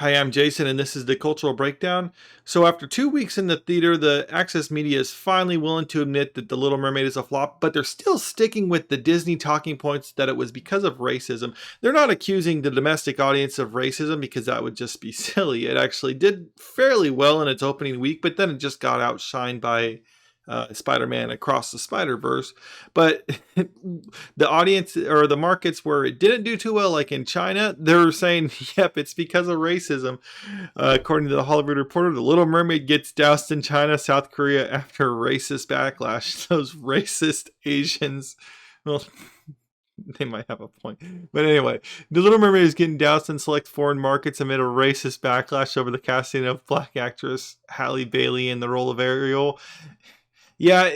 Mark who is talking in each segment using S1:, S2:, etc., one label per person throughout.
S1: Hi, I'm Jason, and this is the Cultural Breakdown. So, after 2 weeks in the theater, the Access media is finally willing to admit that The Little Mermaid is a flop, but they're still sticking with the Disney talking points that it was because of racism. They're not accusing the domestic audience of racism because that would just be silly. It actually did fairly well in its opening week, but then it just got outshined by Spider-Man Across the Spider-Verse. But the audience or the markets where it didn't do too well, like in China, they're saying, yep, it's because of racism. According to the Hollywood Reporter, The Little Mermaid gets doused in China, South Korea after racist backlash. Those racist Asians. Well, they might have a point. But anyway, The Little Mermaid is getting doused in select foreign markets amid a racist backlash over the casting of black actress Halle Bailey in the role of Ariel. Yeah,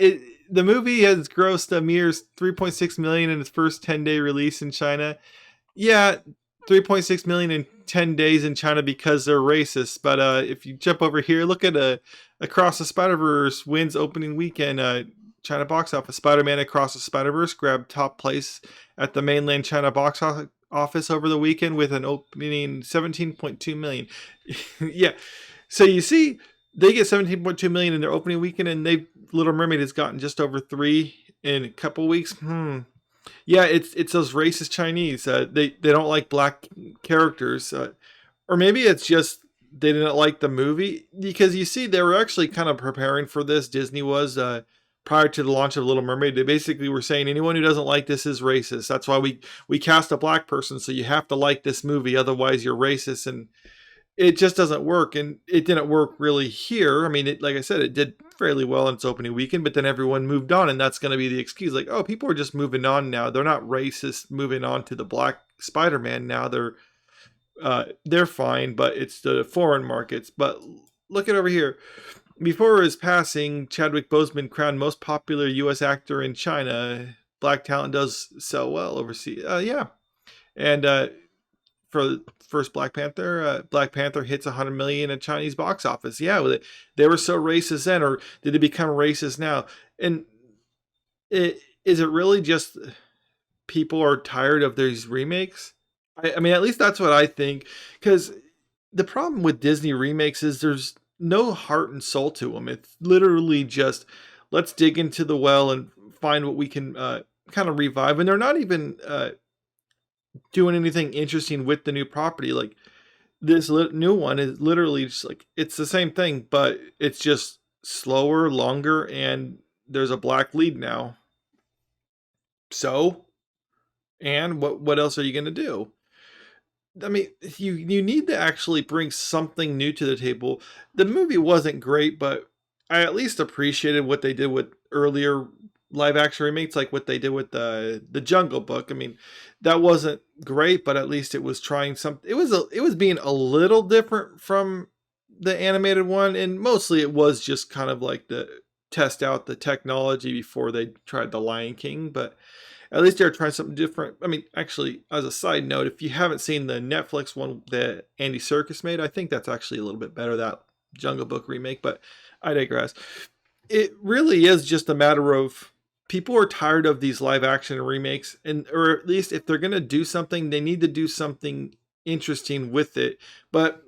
S1: the movie has grossed a mere 3.6 million in its first 10-day release in China. Yeah, 3.6 million in 10 days in China because they're racist. But if you jump over here, look at Across the Spider-Verse wins opening weekend. China box office. Spider-Man Across the Spider-Verse grabbed top place at the mainland China box office over the weekend with an opening 17.2 million. Yeah, so you see, they get 17.2 million in their opening weekend, and Little Mermaid has gotten just over 3 in a couple weeks. Yeah, it's those racist Chinese. They don't like black characters, or maybe it's just they didn't like the movie, because you see they were actually kind of preparing for this. Disney was prior to the launch of Little Mermaid. They basically were saying anyone who doesn't like this is racist. That's why we cast a black person, so you have to like this movie, otherwise you're racist. And it just doesn't work, and it didn't work really here. I mean, like I said, it did fairly well in its opening weekend, but then everyone moved on, and that's going to be the excuse. Like, oh, people are just moving on now. They're not racist moving on to the black Spider-Man now. They're fine, but it's the foreign markets. But look at over here. Before his passing, Chadwick Boseman crowned most popular U.S. actor in China. Black talent does sell well overseas. Yeah, and for first Black Panther hits 100 million at Chinese box office. Yeah, they were so racist then, or did they become racist now? And is it really just people are tired of these remakes? I mean, at least that's what I think. Because the problem with Disney remakes is there's no heart and soul to them. It's literally just let's dig into the well and find what we can kind of revive. And they're not even doing anything interesting with the new property. Like this new one is literally just like it's the same thing, but it's just slower, longer, and there's a black lead now. So, and what else are you gonna do? I mean, you need to actually bring something new to the table. The movie wasn't great, but I at least appreciated what they did with earlier live action remakes, like what they did with the Jungle Book. I mean, that wasn't great, but at least it was trying something. It was being a little different from the animated one, and mostly it was just kind of like the test out the technology before they tried the Lion King. But at least they're trying something different. I mean, actually, as a side note, if you haven't seen the Netflix one that Andy Serkis made, I think that's actually a little bit better, that Jungle Book remake, but I digress. It really is just a matter of people are tired of these live action remakes, and or at least if they're going to do something, they need to do something interesting with it. But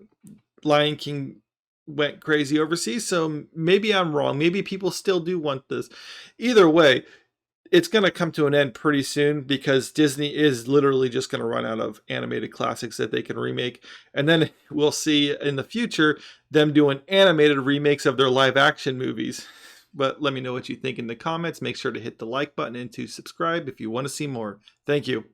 S1: Lion King went crazy overseas, so maybe I'm wrong. Maybe people still do want this. Either way, it's going to come to an end pretty soon because Disney is literally just going to run out of animated classics that they can remake. And then we'll see in the future them doing animated remakes of their live action movies. But let me know what you think in the comments. Make sure to hit the like button and to subscribe if you want to see more. Thank you.